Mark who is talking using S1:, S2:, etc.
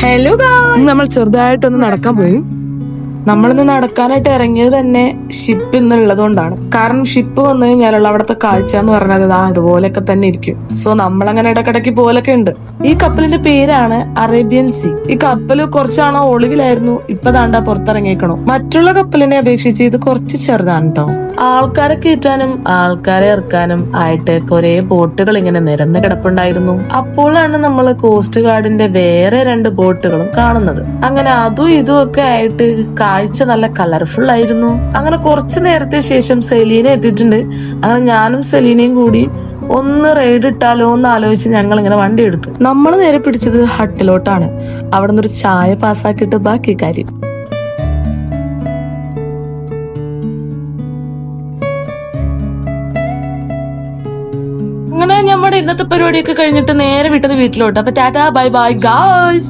S1: Hello guys, നമ്മൾ ചെറുതായിട്ടൊന്ന് നടക്കാൻ പോയി. നമ്മളിന്ന് നടക്കാനായിട്ട് ഇറങ്ങിയത് തന്നെ ഷിപ്പ് ഇന്നുള്ളത് കൊണ്ടാണ്. കാരണം ഷിപ്പ് വന്നു കഴിഞ്ഞാലുള്ള അവിടുത്തെ കാഴ്ച എന്ന് പറഞ്ഞത് അതുപോലെയൊക്കെ തന്നെ ഇരിക്കും. സോ നമ്മളങ്ങനെ ഇടക്കിടക്ക് പോലൊക്കെ ഉണ്ട്. ഈ കപ്പലിന്റെ പേരാണ് അറേബ്യൻ സീ. ഈ കപ്പല് കുറച്ചാണോ ഒളിവിലായിരുന്നു, ഇപ്പൊ താണ്ടാ പുറത്തിറങ്ങിയേക്കണോ. മറ്റുള്ള കപ്പലിനെ അപേക്ഷിച്ച് ഇത് കുറച്ച് ചെറുതാണ് കേട്ടോ. ആൾക്കാരെ കയറ്റാനും ആൾക്കാരെ ഇറക്കാനും ആയിട്ട് കുറെ ബോട്ടുകൾ ഇങ്ങനെ നിരന്ന് കിടപ്പുണ്ടായിരുന്നു. അപ്പോഴാണ് നമ്മൾ കോസ്റ്റ് ഗാർഡിന്റെ വേറെ 2 ബോട്ടുകളും കാണുന്നത്. അങ്ങനെ അതും ഇതും ഒക്കെ ആയിട്ട് കാഴ്ച നല്ല കളർഫുൾ ആയിരുന്നു. അങ്ങനെ കുറച്ചു നേരത്തെ ശേഷം സെലീന എത്തിയിട്ടുണ്ട്. അങ്ങനെ ഞാനും സെലീനയും കൂടി ഒന്ന് റൈഡ് ഇട്ടാലോ എന്ന് ആലോചിച്ച് ഞങ്ങൾ ഇങ്ങനെ വണ്ടി എടുത്തു. നമ്മൾ നേരെ പിടിച്ചത് ഹട്ടിലോട്ടാണ്. അവിടെ നിന്നൊരു ചായ പാസ്സാക്കിയിട്ട് ബാക്കി കാര്യം. അങ്ങനെ നമ്മുടെ ഇന്നത്തെ പരിപാടിയൊക്കെ കഴിഞ്ഞിട്ട് നേരെ വിട്ടത് വീട്ടിലോട്ട്. അപ്പൊ ടാറ്റാ ബൈ ബൈ ഗായ്സ്.